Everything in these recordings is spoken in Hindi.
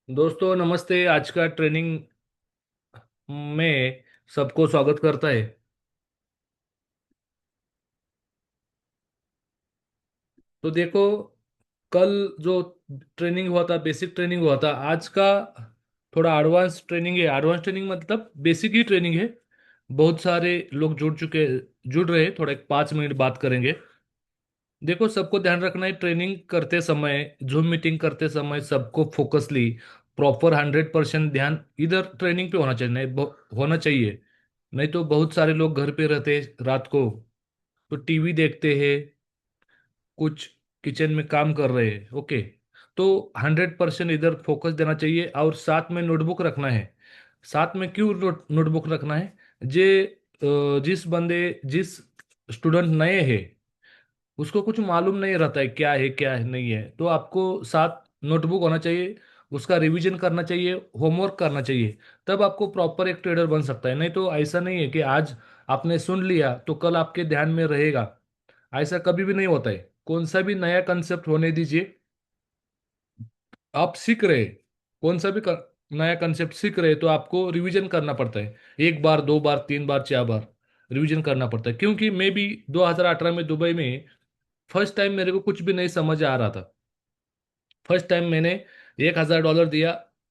दोस्तों नमस्ते। आज का ट्रेनिंग में सबको स्वागत करता है। तो देखो, कल जो ट्रेनिंग हुआ था, बेसिक ट्रेनिंग हुआ था। आज का थोड़ा एडवांस ट्रेनिंग है। एडवांस ट्रेनिंग मतलब बेसिक ही ट्रेनिंग है। बहुत सारे लोग जुड़ रहे हैं। थोड़ा एक 5 मिनट बात करेंगे। देखो, सबको ध्यान रखना है, ट्रेनिंग करते समय, जूम मीटिंग करते समय सबको फोकसली प्रॉपर 100% ध्यान इधर ट्रेनिंग पे होना चाहिए। नहीं होना चाहिए। नहीं तो बहुत सारे लोग घर पे रहते हैं रात को, तो टीवी देखते हैं, कुछ किचन में काम कर रहे हैं। ओके, तो 100% इधर फोकस देना चाहिए। और साथ में नोटबुक रखना है। साथ में क्यों नोटबुक रखना है? जे जिस स्टूडेंट नए हैं, उसको कुछ मालूम नहीं रहता है क्या है क्या है नहीं है, तो आपको साथ नोटबुक होना चाहिए। उसका रिवीजन करना चाहिए, होमवर्क करना चाहिए। तब आपको प्रॉपर एक ट्रेडर बन सकता है। नहीं तो ऐसा नहीं है कि आज आपने सुन लिया तो कल आपके ध्यान में रहेगा। ऐसा कभी भी नहीं होता है। कौन सा भी नया कंसेप्ट होने दीजिए। आप सीख रहे, कौन सा भी नया कंसेप्ट सीख रहे, तो आपको रिवीजन करना पड़ता है। एक बार, दो बार, तीन बार, चार बार रिवीजन करना पड़ता है। क्योंकि मैं भी 2018 में दुबई में फर्स्ट टाइम मेरे को कुछ भी नहीं समझ आ रहा था। फर्स्ट टाइम मैंने $1,000 दिया।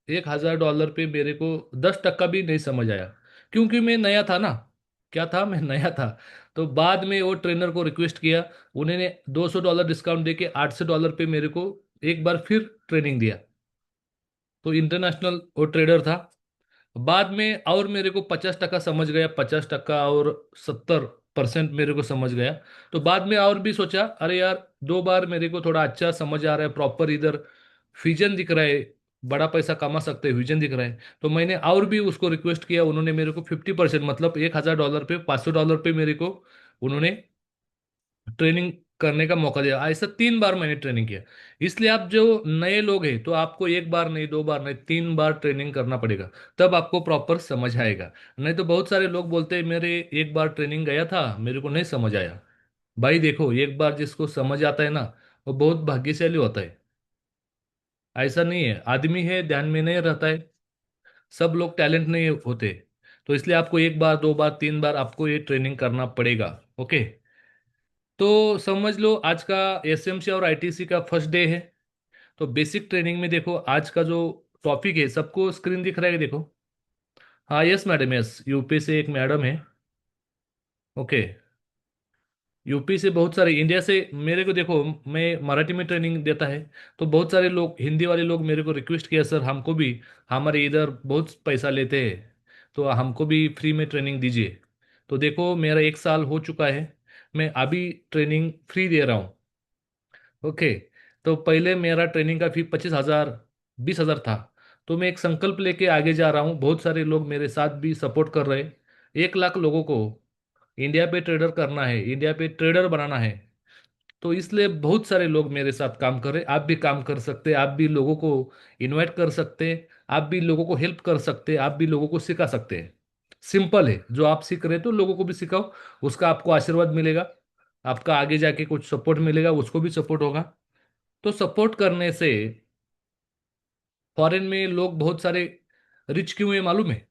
$1,000 पे मेरे को 10% भी नहीं समझ आया। क्योंकि मैं नया था ना। क्या था? मैं नया था। तो बाद में वो ट्रेनर को रिक्वेस्ट किया। उन्होंने $200 डिस्काउंट देके $800 पे मेरे को एक बार फिर ट्रेनिंग दिया। तो इंटरनेशनल वो ट्रेडर था। बाद में और मेरे को 50% समझ गया, 50% और 70% मेरे को समझ गया। तो बाद में और भी सोचा, अरे यार, दो बार मेरे को थोड़ा अच्छा समझ आ रहा है, प्रॉपर इधर विजन दिख रहा है, बड़ा पैसा कमा सकते हैं, विजन दिख रहा है। तो मैंने और भी उसको रिक्वेस्ट किया। उन्होंने मेरे को 50%, मतलब $1,000 पे $500 पे मेरे को उन्होंने ट्रेनिंग करने का मौका दिया। ऐसा 3 बार मैंने ट्रेनिंग किया। इसलिए आप जो नए लोग हैं, तो आपको एक बार नहीं, दो बार नहीं, 3 बार ट्रेनिंग करना पड़ेगा। तब आपको प्रॉपर समझ आएगा। नहीं तो बहुत सारे लोग बोलते हैं मेरे एक बार ट्रेनिंग गया था, मेरे को नहीं समझ आया। भाई देखो, एक बार जिसको समझ आता है ना, वो बहुत भाग्यशाली होता है। ऐसा नहीं है आदमी है ध्यान में नहीं रहता है। सब लोग टैलेंट नहीं होते। तो इसलिए आपको एक बार, दो बार, 3 बार आपको ये ट्रेनिंग करना पड़ेगा। ओके, तो समझ लो आज का एसएमसी और आईटीसी का फर्स्ट डे है। तो बेसिक ट्रेनिंग में देखो, आज का जो टॉपिक है, सबको स्क्रीन दिख रहा है, देखो। हाँ, यस मैडम, यस, यूपी से एक मैडम है। ओके, यूपी से बहुत सारे, इंडिया से मेरे को देखो, मैं मराठी में ट्रेनिंग देता है। तो बहुत सारे लोग, हिंदी वाले लोग मेरे को रिक्वेस्ट किया, सर हमको भी, हमारे इधर बहुत पैसा लेते हैं, तो हमको भी फ्री में ट्रेनिंग दीजिए। तो देखो, मेरा 1 साल हो चुका है, मैं अभी ट्रेनिंग फ्री दे रहा हूँ। ओके, तो पहले मेरा ट्रेनिंग का फी 25,000, 20,000 था। तो मैं एक संकल्प लेके आगे जा रहा हूँ। बहुत सारे लोग मेरे साथ भी सपोर्ट कर रहे हैं। 1 लाख लोगों को इंडिया पे ट्रेडर करना है, इंडिया पे ट्रेडर बनाना है। तो इसलिए बहुत सारे लोग मेरे साथ काम कर रहे हैं। आप भी काम कर सकते हैं, आप भी लोगों को इनवाइट कर सकते हैं, आप भी लोगों को हेल्प कर सकते हैं, आप भी लोगों को सिखा सकते हैं। सिंपल है, जो आप सीख रहे हैं तो लोगों को भी सिखाओ। उसका आपको आशीर्वाद मिलेगा, आपका आगे जाके कुछ सपोर्ट मिलेगा, उसको भी सपोर्ट होगा। तो सपोर्ट करने से फॉरेन में लोग बहुत सारे रिच क्यों है मालूम है?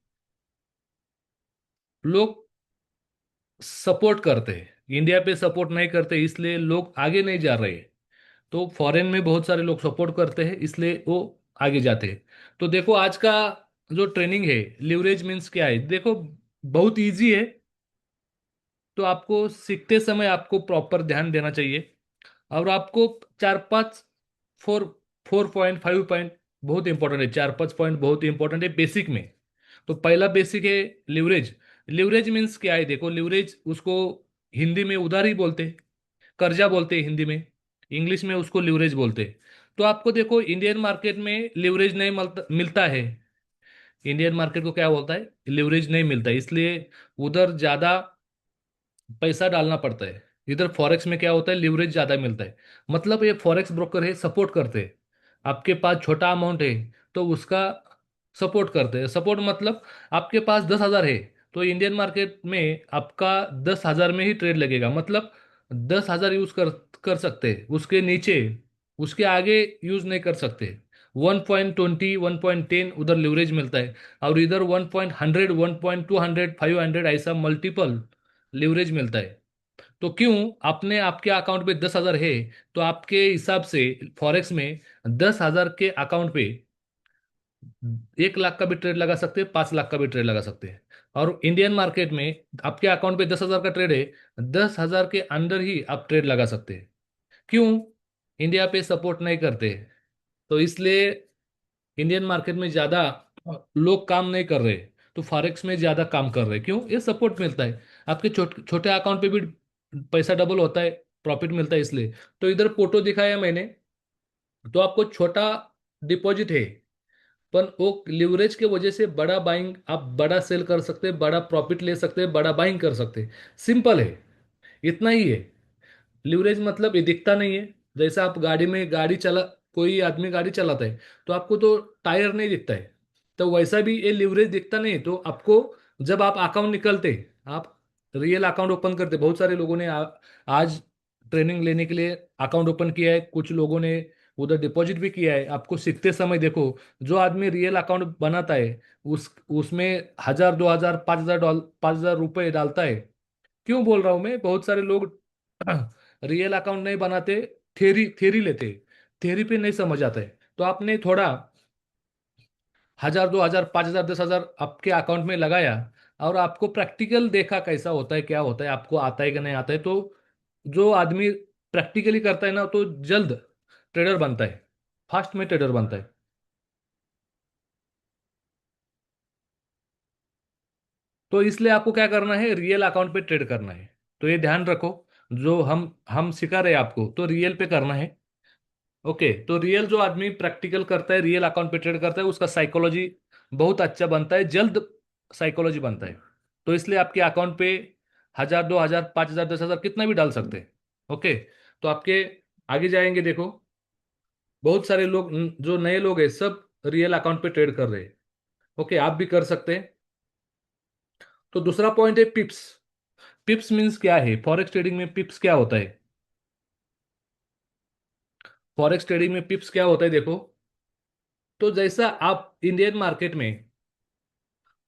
लोग सपोर्ट करते हैं, इंडिया पे सपोर्ट नहीं करते, इसलिए लोग आगे नहीं जा रहे। तो फॉरेन में बहुत सारे लोग सपोर्ट करते हैं, इसलिए वो आगे जाते हैं। तो देखो, आज का जो ट्रेनिंग है, लिवरेज मीन्स क्या है, देखो, बहुत इजी है। तो आपको सीखते समय आपको प्रॉपर ध्यान देना चाहिए। और आपको चार पांच, 4.5 पॉइंट बहुत इंपॉर्टेंट है। 4-5 पॉइंट बहुत इंपॉर्टेंट है बेसिक में। तो पहला बेसिक है लिवरेज। लिवरेज मीन्स क्या है? देखो, लिवरेज उसको हिंदी में उधारी बोलते हैं, कर्जा बोलते हैं हिंदी में। इंग्लिश में उसको लिवरेज बोलते हैं। तो आपको देखो, इंडियन मार्केट में लिवरेज नहीं मिलता है। इंडियन मार्केट को क्या बोलता है? लिवरेज नहीं मिलता है, इसलिए उधर ज्यादा पैसा डालना पड़ता है। इधर फॉरेक्स में क्या होता है? लिवरेज ज्यादा मिलता है। मतलब ये फॉरेक्स ब्रोकर है, सपोर्ट करते हैं। आपके पास छोटा अमाउंट है, तो उसका सपोर्ट करते हैं। सपोर्ट मतलब आपके पास 10,000 है, तो इंडियन मार्केट में आपका 10,000 में ही ट्रेड लगेगा। मतलब 10,000 यूज कर कर सकते हैं, उसके नीचे, उसके आगे यूज नहीं कर सकते। 1.20 1.10 उधर लिवरेज मिलता है, और इधर 1.100 1.200 500 ऐसा मल्टीपल लिवरेज मिलता है। तो क्यों, आपने आपके अकाउंट पे 10,000 है, तो आपके हिसाब से फॉरेक्स में 10,000 के अकाउंट पे 1 लाख का भी ट्रेड लगा सकते हैं, 5 लाख का भी ट्रेड लगा सकते हैं। और इंडियन मार्केट में आपके अकाउंट पे 10,000 का ट्रेड है, 10,000 के अंदर ही आप ट्रेड लगा सकते हैं। क्यों, इंडिया पे सपोर्ट नहीं करते, तो इसलिए इंडियन मार्केट में ज्यादा लोग काम नहीं कर रहे, तो फॉरेक्स में ज्यादा काम कर रहे। क्यों, ये सपोर्ट मिलता है, आपके छोटे अकाउंट पे भी पैसा डबल होता है, प्रॉफिट मिलता है इसलिए। तो इधर फोटो दिखाया मैंने, तो आपको छोटा डिपॉजिट है, पर वो लिवरेज के वजह से बड़ा बाइंग, आप बड़ा सेल कर सकते हैं, बड़ा प्रॉफिट ले सकते हैं, बड़ा बाइंग कर सकते हैं। सिंपल है, इतना ही है। लिवरेज मतलब ये दिखता नहीं है, जैसा आप गाड़ी में गाड़ी चला, कोई आदमी गाड़ी चलाता है तो आपको तो टायर नहीं दिखता है, तो वैसा भी ये लिवरेज दिखता नहीं है। तो आपको जब आप अकाउंट निकलते, आप रियल अकाउंट ओपन करते, बहुत सारे लोगों ने आज ट्रेनिंग लेने के लिए अकाउंट ओपन किया है, कुछ लोगों ने उधर डिपॉजिट भी किया है। आपको सीखते समय देखो, जो आदमी रियल अकाउंट बनाता है, उसमें 1,000 2,000 5,000 5,000 रुपये डालता है। क्यों बोल रहा हूं मैं, बहुत सारे लोग रियल अकाउंट नहीं बनाते, थेरी थेरी लेते, थेरी पे नहीं समझ आता है। तो आपने थोड़ा 1,000 2,000 5,000 10,000 आपके अकाउंट में लगाया, और आपको प्रैक्टिकल देखा कैसा होता है, क्या होता है, आपको आता है कि नहीं आता है, तो जो आदमी प्रैक्टिकली करता है ना, तो जल्द ट्रेडर बनता है, फास्ट में ट्रेडर बनता है। तो इसलिए आपको क्या करना है, रियल अकाउंट पे ट्रेड करना है। तो ये ध्यान रखो, जो हम सिखा रहे हैं आपको, तो रियल पे करना है। ओके, तो रियल जो आदमी प्रैक्टिकल करता है, रियल अकाउंट पे ट्रेड करता है, उसका साइकोलॉजी बहुत अच्छा बनता है, जल्द साइकोलॉजी बनता है। तो इसलिए आपके अकाउंट पे 1,000 2,000 5,000 10,000 कितना भी डाल सकते हैं। ओके, तो आपके आगे जाएंगे, देखो बहुत सारे लोग जो नए लोग हैं, सब रियल अकाउंट पे ट्रेड कर रहे हैं। ओके, आप भी कर सकते हैं। तो दूसरा पॉइंट है पिप्स। पिप्स मीन्स क्या है, फॉरेक्स ट्रेडिंग में पिप्स क्या होता है। फॉरेक्स ट्रेडिंग में पिप्स क्या होता है, देखो, तो जैसा आप इंडियन मार्केट में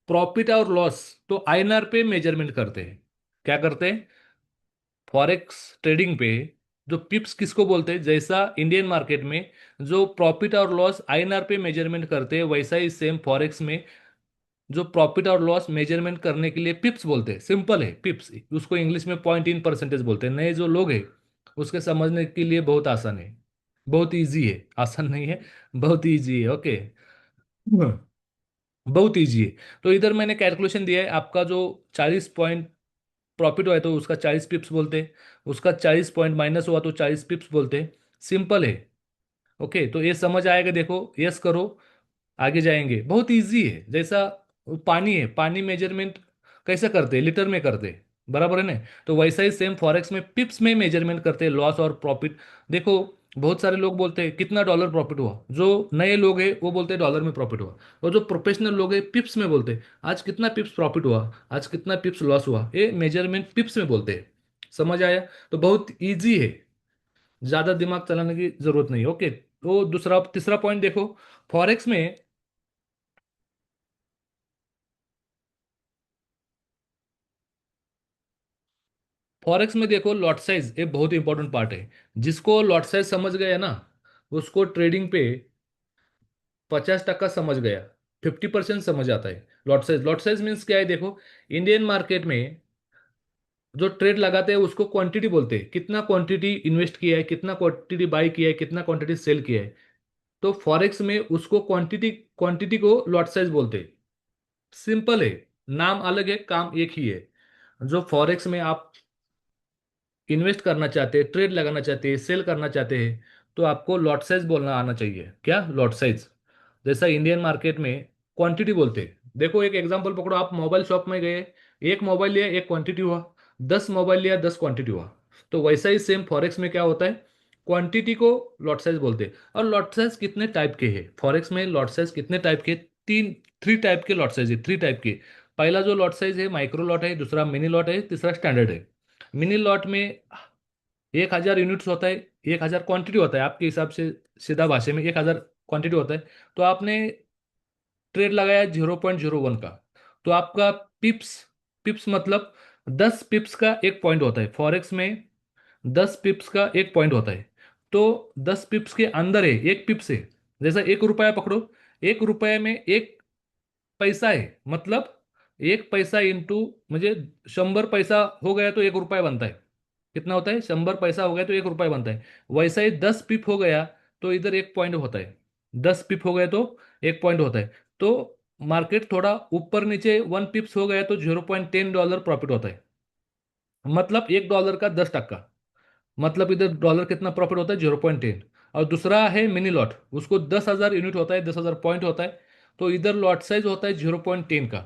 प्रॉफिट और लॉस तो आईएनआर पे मेजरमेंट करते हैं, क्या करते हैं, फॉरेक्स ट्रेडिंग पे जो पिप्स किसको बोलते हैं, जैसा इंडियन मार्केट में जो प्रॉफिट और लॉस आईएनआर पे मेजरमेंट करते हैं, वैसा ही सेम फॉरेक्स में जो प्रॉफिट और लॉस मेजरमेंट करने के लिए पिप्स बोलते हैं। सिंपल है, पिप्स, उसको इंग्लिश में पॉइंट इन परसेंटेज बोलते हैं। नए जो लोग हैं उसके समझने के लिए बहुत आसान है, बहुत इजी है, आसान नहीं है, बहुत इजी है। ओके, बहुत इजी है। तो इधर मैंने कैलकुलेशन दिया है, आपका जो 40 पॉइंट प्रॉफिट हुआ है तो उसका 40 पिप्स बोलते हैं, उसका 40 पॉइंट माइनस हुआ तो 40 पिप्स बोलते हैं। सिंपल है। ओके, तो ये समझ आएगा, देखो यस करो, आगे जाएंगे। बहुत इजी है, जैसा वो पानी है, पानी मेजरमेंट कैसे करते हैं, लीटर में करते हैं, बराबर है ना। तो वैसा ही सेम फॉरेक्स में पिप्स में मेजरमेंट करते हैं, लॉस और प्रॉफिट। देखो बहुत सारे लोग बोलते हैं कितना डॉलर प्रॉफिट हुआ, जो नए लोग हैं वो बोलते हैं डॉलर में प्रॉफिट हुआ, और जो प्रोफेशनल लोग हैं पिप्स में बोलते हैं आज कितना पिप्स प्रॉफिट हुआ, आज कितना पिप्स लॉस हुआ, ये मेजरमेंट पिप्स में बोलते हैं। समझ आया। तो बहुत इजी है, ज्यादा दिमाग चलाने की जरूरत नहीं। ओके, तो दूसरा तीसरा पॉइंट देखो, फॉरेक्स में, फॉरेक्स में देखो लॉट साइज एक बहुत इंपॉर्टेंट पार्ट है। जिसको लॉट साइज समझ गया ना, उसको ट्रेडिंग पे 50% समझ गया, 50% समझ आता है। लॉट साइज मीन्स क्या है, देखो इंडियन मार्केट में जो ट्रेड लगाते हैं उसको क्वांटिटी बोलते हैं, कितना क्वांटिटी इन्वेस्ट किया है, कितना क्वांटिटी बाई किया है, कितना क्वांटिटी सेल किया है। तो फॉरेक्स में उसको क्वांटिटी क्वांटिटी को लॉट साइज बोलते हैं। सिंपल है, नाम अलग है, काम एक ही है। जो फॉरेक्स में आप इन्वेस्ट करना चाहते हैं, ट्रेड लगाना चाहते हैं, सेल करना चाहते हैं, तो आपको लॉट साइज बोलना आना चाहिए। क्या, लॉट साइज, जैसा इंडियन मार्केट में क्वांटिटी बोलते हैं। देखो एक एग्जांपल पकड़ो, आप मोबाइल शॉप में गए, एक मोबाइल लिया एक क्वांटिटी हुआ, 10 मोबाइल लिया 10 क्वांटिटी हुआ। तो वैसा ही सेम फॉरेक्स में क्या होता है, क्वांटिटी को लॉट साइज बोलते हैं। और लॉट साइज कितने टाइप के हैं, फॉरेक्स में लॉट साइज कितने टाइप के, तीन, थ्री टाइप के लॉट साइज है, थ्री टाइप के। पहला जो लॉट साइज है माइक्रो लॉट है, दूसरा मिनी लॉट है, तीसरा स्टैंडर्ड है। मिनी लॉट में 1,000 यूनिट्स होता है, 1,000 क्वांटिटी होता है आपके हिसाब से, सीधा भाषा में 1,000 क्वांटिटी होता है। तो आपने ट्रेड लगाया 0.01 का, तो आपका पिप्स, पिप्स मतलब 10 पिप्स का एक पॉइंट होता है फॉरेक्स में। 10 पिप्स का एक पॉइंट होता है। तो 10 पिप्स के अंदर है, एक पिप से, जैसा 1 रुपया पकड़ो, 1 रुपये में एक पैसा है, मतलब 1 पैसा इंटू, मुझे 100 पैसा हो गया तो 1 रुपया बनता है। कितना होता है? 100 पैसा हो गया तो 1 रुपया बनता है। वैसा ही 10 पिप हो गया तो इधर एक पॉइंट होता है। 10 पिप हो गए तो एक पॉइंट होता है। तो मार्केट थोड़ा ऊपर नीचे 1 पिप्स हो गया तो $0.10 प्रॉफिट होता है। मतलब $1 का 10 टक्का, मतलब इधर डॉलर कितना प्रॉफिट होता है? 0.10। और दूसरा है मिनी लॉट, उसको 10,000 यूनिट होता है, 10,000 पॉइंट होता है। तो इधर लॉट साइज होता है 0.10 का।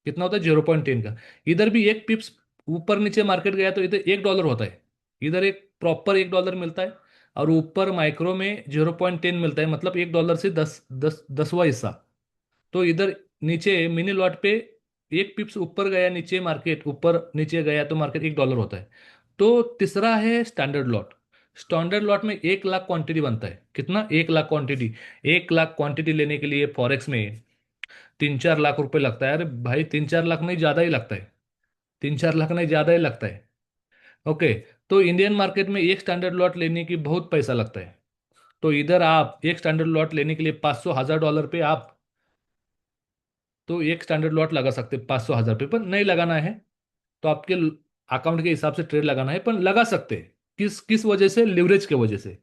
कितना होता है? 0.10 का। इधर भी एक पिप्स ऊपर नीचे मार्केट गया तो इधर $1 होता है। इधर एक प्रॉपर $1 मिलता है, और ऊपर माइक्रो में 0.10 मिलता है, मतलब $1 से 10वां हिस्सा। तो इधर नीचे मिनी लॉट पे एक पिप्स ऊपर गया नीचे, मार्केट ऊपर नीचे गया तो मार्केट $1 होता है। तो तीसरा है स्टैंडर्ड लॉट। स्टैंडर्ड लॉट में 1 लाख क्वांटिटी बनता है। कितना? 1 लाख क्वांटिटी। 1 लाख क्वांटिटी लेने के लिए फॉरेक्स में 3-4 लाख रुपए लगता है। अरे भाई, 3-4 लाख नहीं, ज्यादा ही लगता है। 3-4 लाख नहीं, ज्यादा ही लगता है। ओके। तो इंडियन मार्केट में एक स्टैंडर्ड लॉट लेने की बहुत पैसा लगता है। तो इधर आप एक स्टैंडर्ड लॉट लेने के लिए 500 हजार डॉलर पे आप, तो एक स्टैंडर्ड लॉट लगा सकते हैं 500 हजार पे, पर नहीं लगाना है। तो आपके अकाउंट के हिसाब से ट्रेड लगाना है, पर लगा सकते हैं। किस किस वजह से? लिवरेज के वजह से।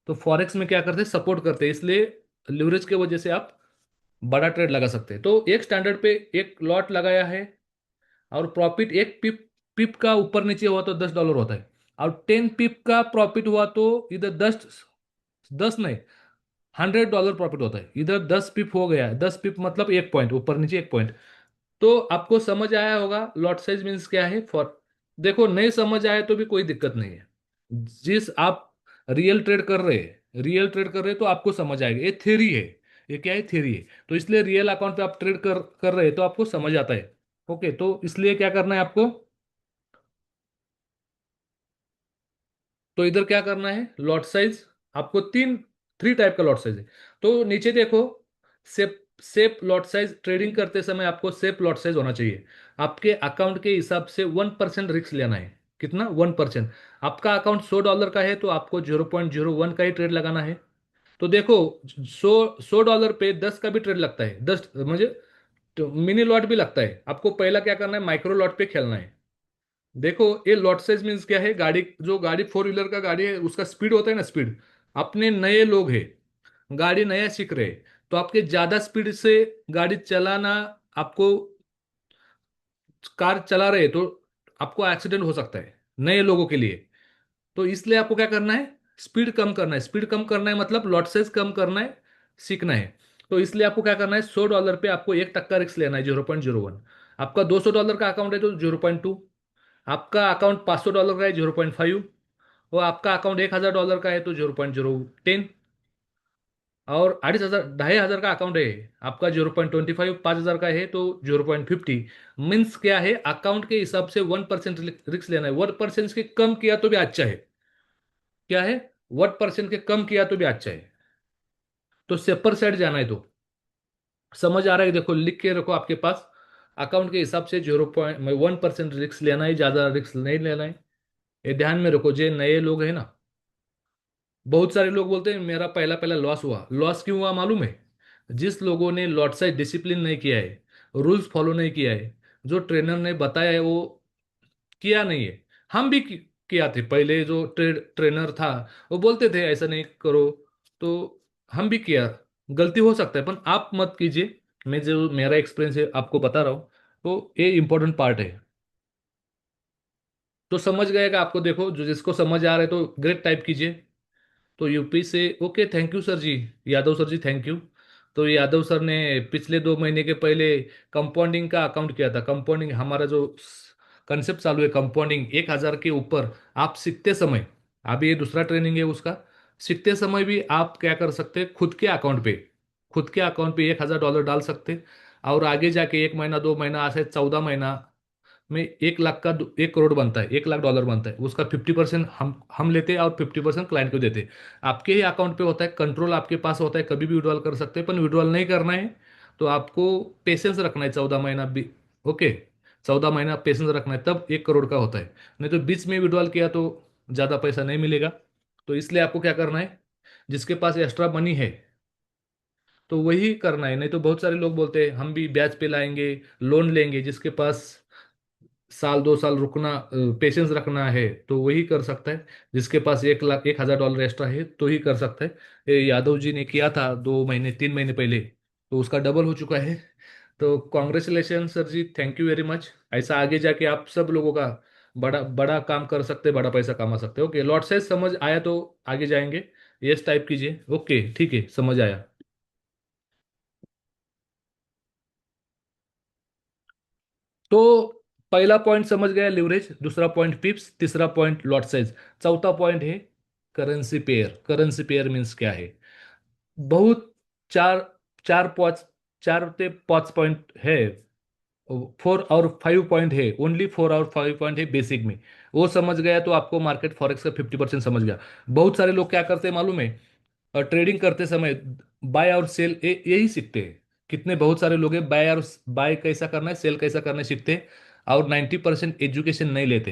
तो फॉरेक्स में क्या करते हैं? सपोर्ट करते हैं, इसलिए लिवरेज के वजह से आप बड़ा ट्रेड लगा सकते हैं। तो एक स्टैंडर्ड पे एक लॉट लगाया है, और प्रॉफिट एक पिप, पिप का ऊपर नीचे हुआ तो $10 होता है। और 10 पिप का प्रॉफिट हुआ तो इधर 10 नहीं, $100 प्रॉफिट होता है। इधर 10 पिप हो गया, 10 पिप मतलब एक पॉइंट ऊपर नीचे, एक पॉइंट। तो आपको समझ आया होगा लॉट साइज मीन्स क्या है। फॉर देखो, नहीं समझ आए तो भी कोई दिक्कत नहीं है। जिस आप रियल ट्रेड कर रहे हैं तो आपको समझ आएगा। ये थ्योरी है, ये क्या है? थ्योरी है। तो इसलिए रियल अकाउंट पे आप ट्रेड कर कर रहे हैं तो आपको समझ आता है। ओके, तो इसलिए क्या करना है आपको? तो इधर क्या करना है? लॉट साइज आपको थ्री टाइप का लॉट साइज है। तो नीचे देखो, सेप सेप लॉट साइज, ट्रेडिंग करते समय आपको सेप लॉट साइज होना चाहिए। आपके अकाउंट के हिसाब से 1% रिस्क लेना है। कितना? 1%। आपका अकाउंट $100 का है तो आपको 0.01 का ही ट्रेड लगाना है। तो देखो, 100 100 डॉलर पे 10 का भी ट्रेड लगता है, 10 मुझे, तो मिनी लॉट भी लगता है। आपको पहला क्या करना है? माइक्रो लॉट पे खेलना है। देखो, ये लॉट साइज मीन्स क्या है? गाड़ी, जो गाड़ी फोर व्हीलर का गाड़ी है उसका स्पीड होता है ना, स्पीड। अपने नए लोग हैं, गाड़ी नया सीख रहे हैं, तो आपके ज्यादा स्पीड से गाड़ी चलाना, आपको कार चला रहे तो आपको एक्सीडेंट हो सकता है नए लोगों के लिए। तो इसलिए आपको क्या करना है? स्पीड कम करना है। स्पीड कम करना है मतलब लॉट साइज कम करना है, सीखना है। तो इसलिए आपको क्या करना है? 100 डॉलर पे आपको 1 टक्का रिस्क लेना है, 0.01। आपका $200 का अकाउंट है तो 0.2। आपका अकाउंट $500 का है, 0.5। और आपका अकाउंट $1,000 का है तो 0.010। और 2,500 2,500 का अकाउंट है आपका, 0.25। 5,000 का है तो 0.50। मीन्स क्या है? अकाउंट के हिसाब से 1% रिस्क लेना है। 1% के कम किया तो भी अच्छा है। क्या है? 1% के कम किया तो भी अच्छा है। तो सेपर साइड जाना है तो समझ आ रहा है? देखो, लिख के रखो आपके पास। अकाउंट के हिसाब से 0.1% रिस्क लेना है, ज्यादा रिस्क नहीं लेना है। ये ध्यान में रखो। जो नए लोग हैं ना, बहुत सारे लोग बोलते हैं मेरा पहला पहला लॉस हुआ। लॉस क्यों हुआ मालूम है? जिस लोगों ने लॉट साइज डिसिप्लिन नहीं किया है, रूल्स फॉलो नहीं किया है, जो ट्रेनर ने बताया है वो किया नहीं है। हम भी किया थे पहले, जो ट्रेनर था वो बोलते थे ऐसा नहीं करो, तो हम भी किया। गलती हो सकता है पर आप मत कीजिए। मैं जो मेरा एक्सपीरियंस है आपको बता रहा हूँ। तो ये इंपॉर्टेंट पार्ट है। तो समझ गएगा आपको। देखो, जो जिसको समझ आ रहा है तो ग्रेट टाइप कीजिए। तो यूपी से okay, thank you sir ji. Yadav sir ji, thank you. तो यादव सर ने पिछले 2 महीने के पहले कंपाउंडिंग का अकाउंट किया था। कंपाउंडिंग हमारा जो कंसेप्ट चालू है, कंपाउंडिंग 1,000 के ऊपर आप सीखते समय, अभी ये दूसरा ट्रेनिंग है उसका, सीखते समय भी आप क्या कर सकते हैं? खुद के अकाउंट पे $1,000 डाल सकते हैं। और आगे जाके 1 महीना 2 महीना ऐसे 14 महीना में 1 लाख का 1 करोड़ बनता है, 1 लाख डॉलर बनता है, उसका 50% हम लेते हैं और 50% क्लाइंट को देते हैं। आपके ही अकाउंट पे होता है, कंट्रोल आपके पास होता है, कभी भी विड्रॉल कर सकते हैं, पर विड्रॉल नहीं करना है तो आपको पेशेंस रखना है 14 महीना भी। ओके, 14 महीना पेशेंस रखना है, तब 1 करोड़ का होता है। नहीं तो बीच में विड्रॉल किया तो ज़्यादा पैसा नहीं मिलेगा। तो इसलिए आपको क्या करना है, जिसके पास एक्स्ट्रा मनी है तो वही करना है। नहीं तो बहुत सारे लोग बोलते हैं हम भी ब्याज पे लाएंगे, लोन लेंगे, जिसके पास साल 2 साल रुकना, पेशेंस रखना है तो वही कर सकता है। जिसके पास 1 लाख 1,000 डॉलर एक्स्ट्रा है तो ही कर सकता है। ये यादव जी ने किया था 2 महीने 3 महीने पहले, तो उसका डबल हो चुका है। तो congratulation sir ji, thank you very much. ऐसा आगे जाके आप सब लोगों का बड़ा बड़ा काम कर सकते हैं, बड़ा पैसा कमा सकते हैं। ओके, लॉट साइज समझ आया तो आगे जाएंगे। यस टाइप कीजिए। ओके ठीक है, समझ आया। तो पहला पॉइंट समझ गया लिवरेज, दूसरा पॉइंट पिप्स, तीसरा पॉइंट लॉट साइज, चौथा पॉइंट है currency pair. Currency pair means क्या है? बहुत चार चार पाँच, 4 से 5 पॉइंट है, 4 और 5 पॉइंट है, ओनली 4 और 5 पॉइंट है बेसिक में। वो समझ गया तो आपको मार्केट फॉरेक्स का 50% समझ गया। बहुत सारे लोग क्या करते हैं मालूम है, और ट्रेडिंग करते समय बाय और सेल यही सीखते हैं। कितने बहुत सारे लोग हैं बाय और बाय कैसा करना है, सेल कैसा करना है सीखते हैं, और 90% एजुकेशन नहीं लेते,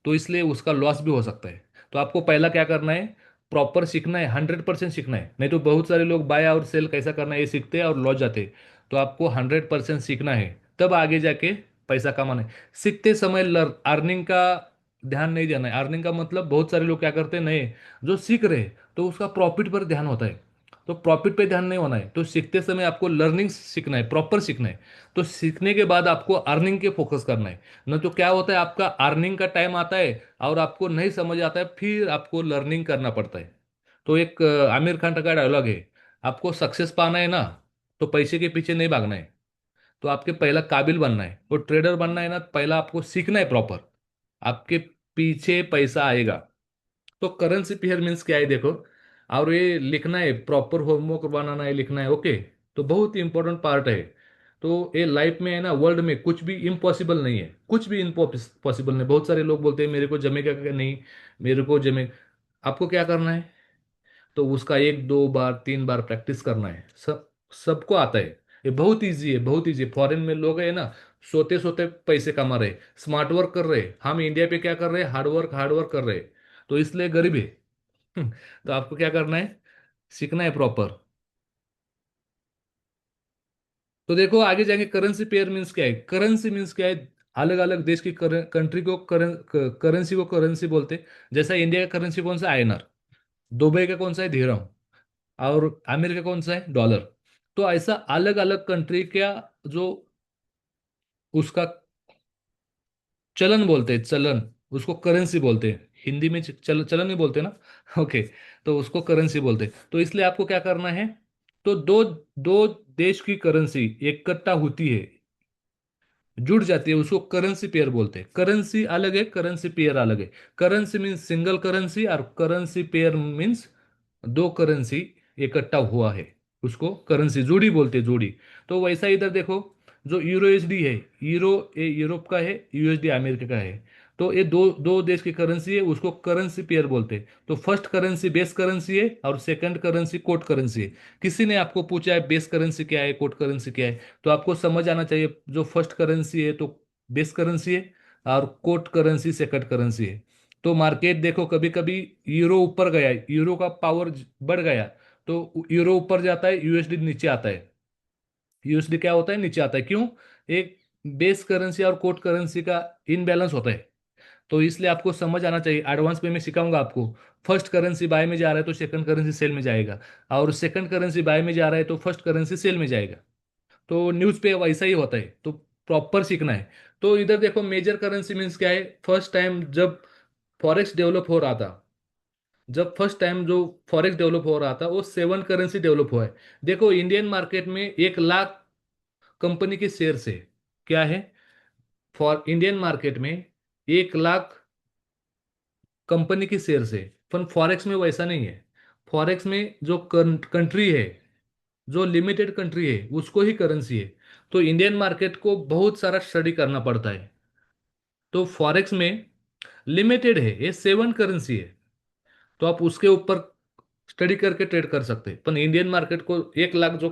तो इसलिए उसका लॉस भी हो सकता है। तो आपको पहला क्या करना है, प्रॉपर सीखना है, 100% सीखना है। नहीं तो बहुत सारे लोग बाय और सेल कैसा करना है ये सीखते हैं और लॉस जाते हैं। तो आपको 100% सीखना है, तब आगे जाके पैसा कमाना है। सीखते समय अर्निंग का ध्यान नहीं देना है। अर्निंग का मतलब बहुत सारे लोग क्या करते हैं, नहीं, जो सीख रहे हैं तो उसका प्रॉफिट पर ध्यान होता है, तो प्रॉफिट पे ध्यान नहीं होना है। तो सीखते समय आपको लर्निंग सीखना है, प्रॉपर सीखना है। तो सीखने के बाद आपको अर्निंग के फोकस करना है। न तो क्या होता है, आपका अर्निंग का टाइम आता है और आपको नहीं समझ आता है, फिर आपको लर्निंग करना पड़ता है। तो एक आमिर खान का डायलॉग है, आपको सक्सेस पाना है ना तो पैसे के पीछे नहीं भागना है, तो आपके पहला काबिल बनना है, और ट्रेडर बनना है ना, पहला आपको सीखना है प्रॉपर, आपके पीछे पैसा आएगा। तो करेंसी पेयर मीन्स क्या है देखो, और ये लिखना है, प्रॉपर होमवर्क बनाना है, लिखना है। ओके, तो बहुत ही इंपॉर्टेंट पार्ट है। तो ये लाइफ में है ना, वर्ल्ड में कुछ भी इम्पॉसिबल नहीं है, कुछ भी इम्पॉसिबल नहीं। बहुत सारे लोग बोलते हैं मेरे को जमेगा क्या नहीं, मेरे को जमे। आपको क्या करना है, तो उसका 1 2 बार 3 बार प्रैक्टिस करना है। सबको आता है, ये बहुत इजी है, बहुत इजी है। फॉरेन में लोग है ना, सोते सोते पैसे कमा रहे, स्मार्ट वर्क कर रहे। हम इंडिया पे क्या कर रहे हैं, हार्ड वर्क कर रहे, तो इसलिए गरीब है। तो आपको क्या करना है, सीखना है प्रॉपर। तो देखो आगे जाएंगे, करेंसी पेयर मीन्स क्या है। करेंसी मीन्स क्या है, अलग अलग देश की कंट्री को करेंसी को करेंसी बोलते हैं। जैसा इंडिया का करेंसी कौन सा, आईएनआर। दुबई का कौन सा है, दिरहम। और अमेरिका कौन सा है, डॉलर। तो ऐसा अलग अलग कंट्री का जो उसका चलन बोलते हैं, चलन, उसको करेंसी बोलते हैं। हिंदी में चलन ही बोलते हैं ना। ओके, तो उसको करेंसी बोलते हैं। तो इसलिए आपको क्या करना है, तो दो दो देश की करेंसी इकट्ठा होती है, जुड़ जाती है, उसको करेंसी पेयर बोलते हैं। करेंसी अलग है, करेंसी पेयर अलग है। करेंसी मीन्स सिंगल करेंसी, और करेंसी पेयर मीन्स दो करेंसी इकट्ठा हुआ है, उसको करेंसी जोड़ी बोलते हैं, जोड़ी। तो वैसा इधर देखो, जो यूरो एसडी है, यूरो ये यूरोप का है, यूएसडी अमेरिका का है। तो ये दो दो देश की करेंसी है, उसको करेंसी पेयर बोलते हैं। तो फर्स्ट करेंसी बेस करेंसी है, और सेकंड करेंसी कोट करेंसी है। किसी ने आपको पूछा है बेस करेंसी क्या है, कोट करेंसी क्या है, तो आपको समझ आना चाहिए, जो फर्स्ट करेंसी है तो बेस करेंसी है, और कोट करेंसी सेकंड करेंसी है। तो मार्केट देखो, कभी कभी यूरो ऊपर गया, यूरो का पावर बढ़ गया, तो यूरो ऊपर जाता है, यूएसडी नीचे आता है। यूएसडी क्या होता है, नीचे आता है, क्यों? एक बेस करेंसी और कोट करेंसी का इनबैलेंस होता है। तो इसलिए आपको समझ आना चाहिए, एडवांस में मैं सिखाऊंगा आपको। फर्स्ट करेंसी बाय में जा रहा है तो सेकंड करेंसी सेल में जाएगा, और सेकंड करेंसी बाय में जा रहा है तो फर्स्ट करेंसी सेल में जाएगा। तो न्यूज़ पे वैसा ही होता है, तो प्रॉपर सीखना है। तो इधर देखो, मेजर करेंसी मीन्स क्या है। फर्स्ट टाइम जब फॉरेक्स डेवलप हो रहा था, जब फर्स्ट टाइम जो फॉरेक्स डेवलप हो रहा था, वो 7 करेंसी डेवलप हुआ है। देखो इंडियन मार्केट में 1 लाख कंपनी के शेयर है, क्या है, फॉर इंडियन मार्केट में 1 लाख कंपनी के शेयर है। पर फॉरेक्स में वैसा नहीं है। फॉरेक्स में जो कंट्री है, जो लिमिटेड कंट्री है, उसको ही करेंसी है। तो इंडियन मार्केट को बहुत सारा स्टडी करना पड़ता है। तो फॉरेक्स में लिमिटेड है, ये 7 करेंसी है, तो आप उसके ऊपर स्टडी करके ट्रेड कर सकते हैं। पर इंडियन मार्केट को 1 लाख जो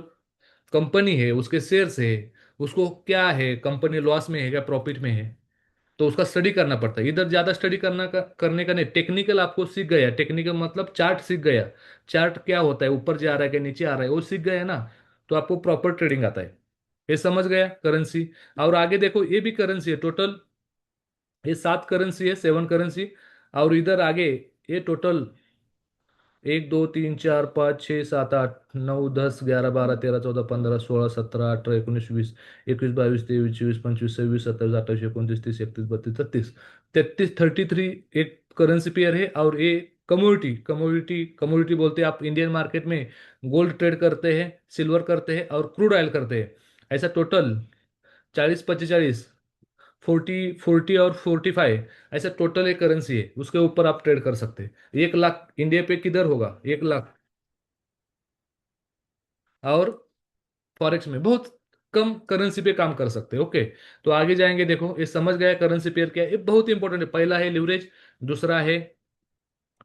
कंपनी है उसके शेयर्स है, उसको क्या है, कंपनी लॉस में है क्या प्रॉफिट में है, तो उसका स्टडी करना पड़ता है। इधर ज्यादा स्टडी करने का नहीं, टेक्निकल आपको सीख गया, टेक्निकल मतलब चार्ट सीख गया, चार्ट क्या होता है, ऊपर जा रहा है कि नीचे आ रहा है वो सीख गया ना, तो आपको प्रॉपर ट्रेडिंग आता है। ये समझ गया करेंसी। और आगे देखो ये भी करेंसी है टोटल, ये 7 करेंसी है, 7 करेंसी। और इधर आगे ये टोटल 1 2 3 4 5 6 7 8 9 10 11 12 13 14 17 18 19 20 21 22 23 24 25 26 27 28 29 30 31 32 एक करेंसी पेयर है। और ये कमोडिटी कमोडिटी बोलते हैं, आप इंडियन मार्केट में गोल्ड ट्रेड करते हैं, सिल्वर करते हैं और क्रूड ऑयल करते हैं। ऐसा टोटल 40 45 40 40 और 45, ऐसा टोटल एक करेंसी है, उसके ऊपर आप ट्रेड कर सकते हैं। 1 लाख इंडिया पे किधर होगा 1 लाख। और फॉरेक्स में बहुत कम करेंसी पे काम कर सकते हैं। ओके, तो आगे जाएंगे। देखो ये समझ गया करेंसी पेयर क्या है, ये बहुत इंपॉर्टेंट है। पहला है लिवरेज, दूसरा है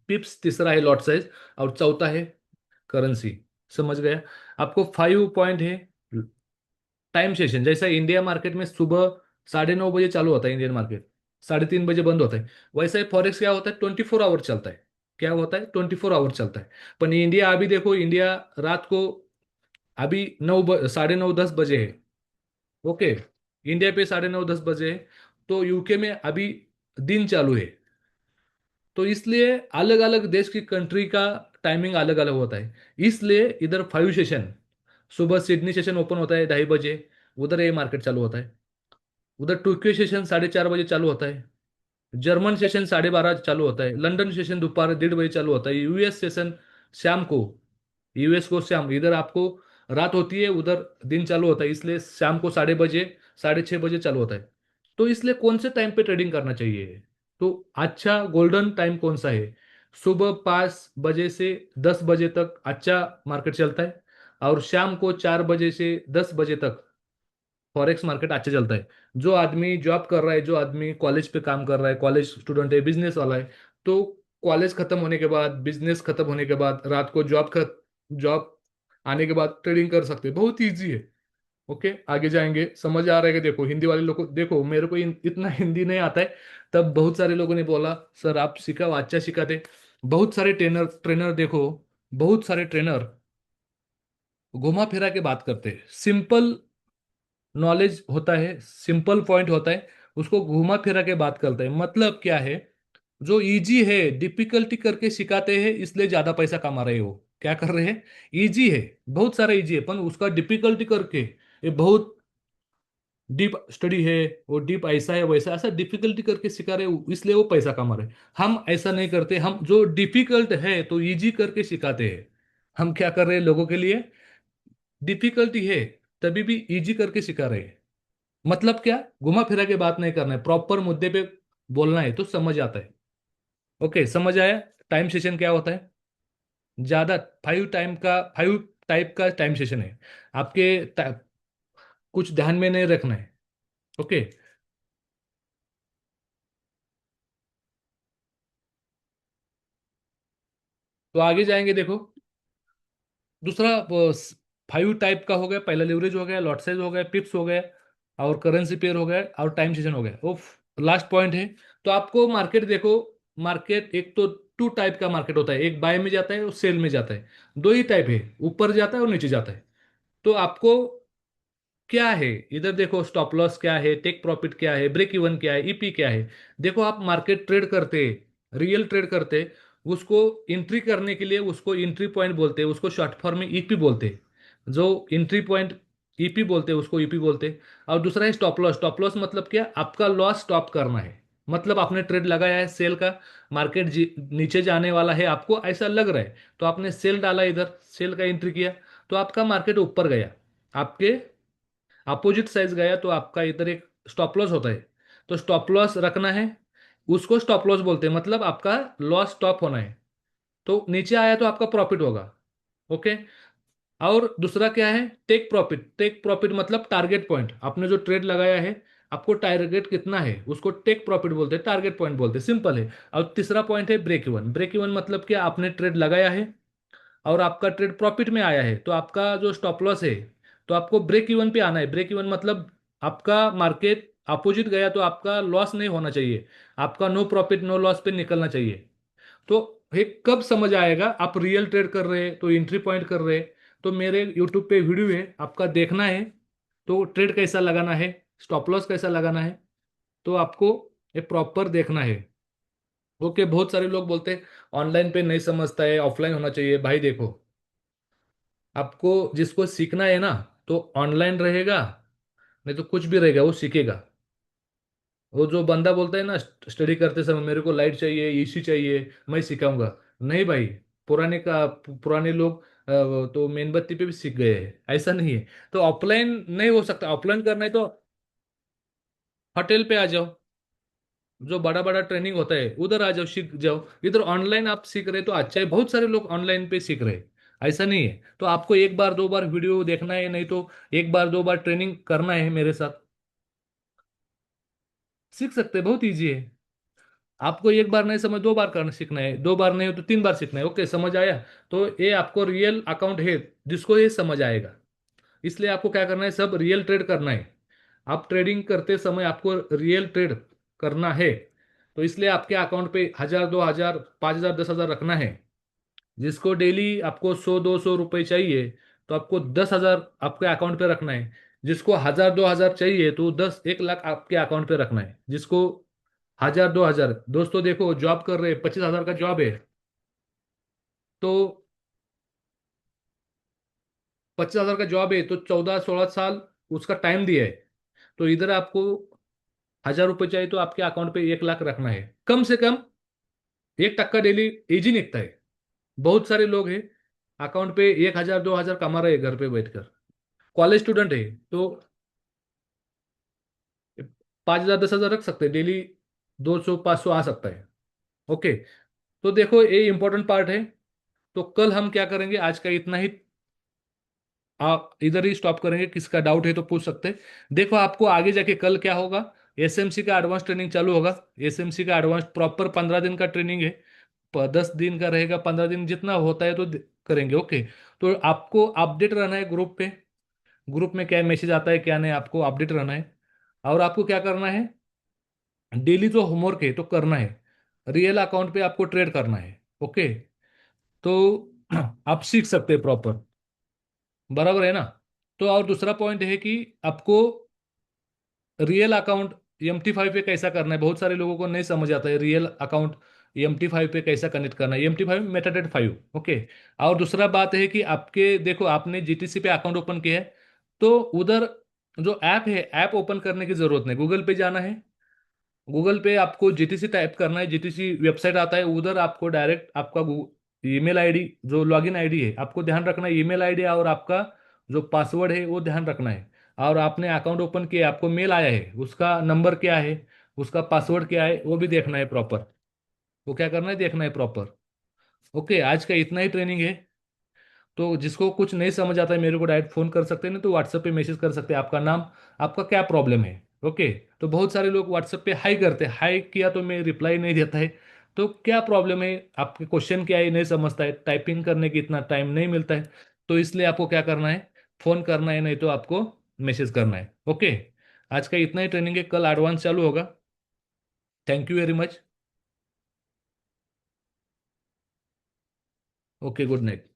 पिप्स, तीसरा है लॉट साइज, और चौथा है करेंसी। समझ गया। आपको 5 पॉइंट है टाइम सेशन। जैसा इंडिया मार्केट में सुबह 9:30 बजे चालू होता है इंडियन मार्केट, 3:30 बजे बंद होता है, वैसा ही फॉरेक्स क्या होता है 24 आवर चलता है। क्या होता है 24 आवर चलता है। पर इंडिया अभी देखो, इंडिया रात को अभी 9 9:30 10 बजे है। ओके, इंडिया पे 9:30 10 बजे है, तो यूके में अभी दिन चालू है। तो इसलिए अलग अलग देश की कंट्री का टाइमिंग अलग अलग होता है। इसलिए इधर 5 सेशन, सुबह सिडनी सेशन ओपन होता है 2:30 बजे, उधर ये मार्केट चालू होता है। उधर टोक्यो सेशन 4:30 बजे चालू होता है। जर्मन सेशन 12:30 चालू होता है। लंदन सेशन दोपहर 1:30 बजे चालू होता है। यूएस सेशन शाम को, यूएस को शाम, इधर आपको रात होती है, उधर दिन चालू होता है, इसलिए शाम को 6:30 बजे 6:30 बजे चालू होता है। तो इसलिए कौन से टाइम पे ट्रेडिंग करना चाहिए, तो अच्छा गोल्डन टाइम कौन सा है, सुबह 5 बजे से 10 बजे तक अच्छा मार्केट चलता है, और शाम को 4 बजे से 10 बजे तक फॉरेक्स मार्केट अच्छा चलता है। जो आदमी जॉब कर रहा है, जो आदमी कॉलेज पे काम कर रहा है, कॉलेज स्टूडेंट है, बिजनेस वाला है, तो कॉलेज खत्म होने के बाद, बिजनेस खत्म होने के बाद, रात को जॉब आने के बाद ट्रेडिंग कर सकते हैं, बहुत इजी है। ओके, आगे जाएंगे। समझ आ रहा है कि देखो हिंदी वाले लोग को देखो, मेरे को इतना हिंदी नहीं आता है, तब बहुत सारे लोगों ने बोला सर आप सिखाओ, अच्छा सिखाते। बहुत सारे ट्रेनर ट्रेनर देखो, बहुत सारे ट्रेनर घुमा फिरा के बात करते हैं। सिंपल नॉलेज होता है, सिंपल पॉइंट होता है, उसको घुमा फिरा के बात करते हैं। मतलब क्या है, जो इजी है डिफिकल्टी करके सिखाते हैं, इसलिए ज्यादा पैसा कमा रहे हो। क्या कर रहे हैं, इजी है, बहुत सारा इजी है, पर उसका डिफिकल्टी करके, ये बहुत डीप स्टडी है, वो डीप ऐसा है वैसा, ऐसा डिफिकल्टी करके सिखा रहे हो, इसलिए वो पैसा कमा रहे हैं। हम ऐसा नहीं करते, हम जो डिफिकल्ट है तो इजी करके सिखाते हैं। हम क्या कर रहे हैं, लोगों के लिए डिफिकल्टी है तभी भी इजी करके सिखा रहे हैं। मतलब क्या, घुमा फिरा के बात नहीं करना है, प्रॉपर मुद्दे पे बोलना है, तो समझ आता है। ओके, समझ आया। टाइम सेशन क्या होता है, ज्यादा 5 टाइप का टाइम सेशन है आपके। कुछ ध्यान में नहीं रखना है। ओके, तो आगे जाएंगे। देखो दूसरा 5 टाइप का हो गया, पहला लिवरेज हो गया, लॉट साइज हो गया, पिप्स हो गया, और करेंसी पेयर हो गया, और टाइम सेशन हो गया। वो लास्ट पॉइंट है। तो आपको मार्केट देखो, मार्केट एक तो 2 टाइप का मार्केट होता है, एक बाय में जाता है और सेल में जाता है। दो ही टाइप है, ऊपर जाता है और नीचे जाता है। तो आपको क्या है, इधर देखो स्टॉप लॉस क्या है, टेक प्रॉफिट क्या है, ब्रेक इवन क्या है, ईपी क्या है। देखो आप मार्केट ट्रेड करते, रियल ट्रेड करते, उसको एंट्री करने के लिए उसको एंट्री पॉइंट बोलते हैं, उसको शॉर्ट फॉर्म में ईपी बोलते हैं। जो एंट्री पॉइंट ईपी बोलते हैं उसको ईपी बोलते हैं। और दूसरा है स्टॉप लॉस। स्टॉप लॉस मतलब क्या, आपका लॉस स्टॉप करना है। मतलब आपने ट्रेड लगाया है सेल का, मार्केट नीचे जाने वाला है, आपको ऐसा लग रहा है, तो आपने सेल डाला, इधर सेल का एंट्री किया, तो आपका मार्केट ऊपर गया, आपके अपोजिट साइज गया, तो आपका इधर एक स्टॉप लॉस होता है। तो स्टॉप लॉस रखना है, उसको स्टॉप लॉस बोलते हैं, मतलब आपका लॉस स्टॉप होना है। तो नीचे आया तो आपका प्रॉफिट होगा। ओके। और दूसरा क्या है, टेक प्रॉफिट। टेक प्रॉफिट मतलब टारगेट पॉइंट, आपने जो ट्रेड लगाया है, आपको टारगेट कितना है उसको टेक प्रॉफिट बोलते हैं, टारगेट पॉइंट बोलते हैं, सिंपल है। और तीसरा पॉइंट है ब्रेक इवन। ब्रेक इवन मतलब क्या, आपने ट्रेड लगाया है और आपका ट्रेड प्रॉफिट में आया है, तो आपका जो स्टॉप लॉस है, तो आपको ब्रेक इवन पे आना है। ब्रेक इवन मतलब आपका मार्केट अपोजिट गया तो आपका लॉस नहीं होना चाहिए, आपका नो प्रॉफिट नो लॉस पे निकलना चाहिए। तो ये कब समझ आएगा आप रियल ट्रेड कर रहे हैं, तो एंट्री पॉइंट कर रहे हैं, तो मेरे यूट्यूब पे वीडियो है, आपका देखना है। तो ट्रेड कैसा लगाना है, स्टॉप लॉस कैसा लगाना है, तो आपको ये प्रॉपर देखना है। ओके, बहुत सारे लोग बोलते हैं ऑनलाइन पे नहीं समझता है, ऑफलाइन होना चाहिए। भाई देखो, आपको जिसको सीखना है ना, तो ऑनलाइन रहेगा, नहीं तो कुछ भी रहेगा वो सीखेगा। वो जो बंदा बोलता है ना स्टडी करते समय मेरे को लाइट चाहिए, एसी चाहिए, मैं सिखाऊंगा, नहीं भाई। पुराने लोग तो मेनबत्ती पे भी सीख गए हैं, ऐसा नहीं है। तो ऑफलाइन नहीं हो सकता, ऑफलाइन करना है तो होटल पे आ जाओ, जो बड़ा बड़ा ट्रेनिंग होता है उधर आ जाओ, सीख जाओ। इधर ऑनलाइन आप सीख रहे तो अच्छा है, बहुत सारे लोग ऑनलाइन पे सीख रहे हैं, ऐसा नहीं है। तो आपको एक बार दो बार वीडियो देखना है, नहीं तो एक बार दो बार ट्रेनिंग करना है मेरे साथ, सीख सकते हैं, बहुत ईजी है। आपको एक बार नहीं समझ दो बार करना सीखना है, दो बार नहीं हो तो तीन बार सीखना है। ओके, समझ आया। तो ये आपको रियल अकाउंट है जिसको ये समझ आएगा, इसलिए आपको क्या करना है, सब रियल ट्रेड करना है। आप ट्रेडिंग करते समय आपको रियल ट्रेड करना है, तो इसलिए आपके अकाउंट पे 1,000 2,000 5,000 10,000 रखना है। जिसको डेली आपको 100 200 रुपये चाहिए, तो आपको 10,000 आपके अकाउंट पे रखना है। जिसको 1,000 2,000 चाहिए तो 1 लाख आपके अकाउंट पे रखना है। जिसको 1,000 2,000, दोस्तों देखो जॉब कर रहे 25,000 का जॉब है, तो 25,000 का जॉब है तो 14 16 साल उसका टाइम दिया है। तो इधर आपको 1,000 रुपये चाहिए तो आपके अकाउंट पे 1 लाख रखना है, कम से कम 1 टक्का डेली इजी निकता है। बहुत सारे लोग हैं अकाउंट पे 1,000 2,000 कमा रहे हैं घर पे बैठकर, कॉलेज स्टूडेंट है तो 5,000 10,000 रख सकते हैं डेली, 200 500 आ सकता है। ओके, तो देखो ये इंपॉर्टेंट पार्ट है। तो कल हम क्या करेंगे, आज का इतना ही। आप इधर ही स्टॉप करेंगे, किसका डाउट है तो पूछ सकते हैं। देखो आपको आगे जाके कल क्या होगा, एसएमसी का एडवांस ट्रेनिंग चालू होगा। एसएमसी का एडवांस प्रॉपर 15 दिन का ट्रेनिंग है, 10 दिन का रहेगा, 15 दिन जितना होता है तो करेंगे। ओके, तो आपको अपडेट रहना है ग्रुप पे, ग्रुप में क्या मैसेज आता है क्या नहीं, आपको अपडेट रहना है। और आपको क्या करना है, डेली जो होमवर्क है तो करना है, रियल अकाउंट पे आपको ट्रेड करना है। ओके, तो आप सीख सकते हैं प्रॉपर, बराबर है ना। तो और दूसरा पॉइंट है कि आपको रियल अकाउंट MT5 पे कैसा करना है, बहुत सारे लोगों को नहीं समझ आता है रियल अकाउंट MT5 पे कैसा कनेक्ट करना है। MT5 मेटाडेट 5। ओके, और दूसरा बात है कि आपके देखो आपने GTC पे अकाउंट ओपन किया है, तो उधर जो ऐप है, ऐप ओपन करने की जरूरत नहीं, गूगल पे जाना है, गूगल पे आपको जीटीसी टाइप करना है, जीटीसी वेबसाइट आता है, उधर आपको डायरेक्ट आपका ईमेल आईडी जो लॉगिन आईडी है आपको ध्यान रखना है, ईमेल आईडी और आपका जो पासवर्ड है वो ध्यान रखना है। और आपने अकाउंट ओपन किया, आपको मेल आया है, उसका नंबर क्या है, उसका पासवर्ड क्या है, वो भी देखना है प्रॉपर। वो क्या करना है, देखना है प्रॉपर। ओके, आज का इतना ही ट्रेनिंग है। तो जिसको कुछ नहीं समझ आता है मेरे को डायरेक्ट फोन कर सकते हैं, ना तो व्हाट्सएप पे मैसेज कर सकते हैं, आपका नाम, आपका क्या प्रॉब्लम है। ओके, तो बहुत सारे लोग व्हाट्सएप पे हाई करते हैं, हाई किया तो मैं रिप्लाई नहीं देता है। तो क्या प्रॉब्लम है, आपके क्वेश्चन क्या है नहीं समझता है, टाइपिंग करने की इतना टाइम नहीं मिलता है, तो इसलिए आपको क्या करना है, फोन करना है, नहीं तो आपको मैसेज करना है। ओके, आज का इतना ही ट्रेनिंग है, कल एडवांस चालू होगा। Thank you very much. Okay, good night.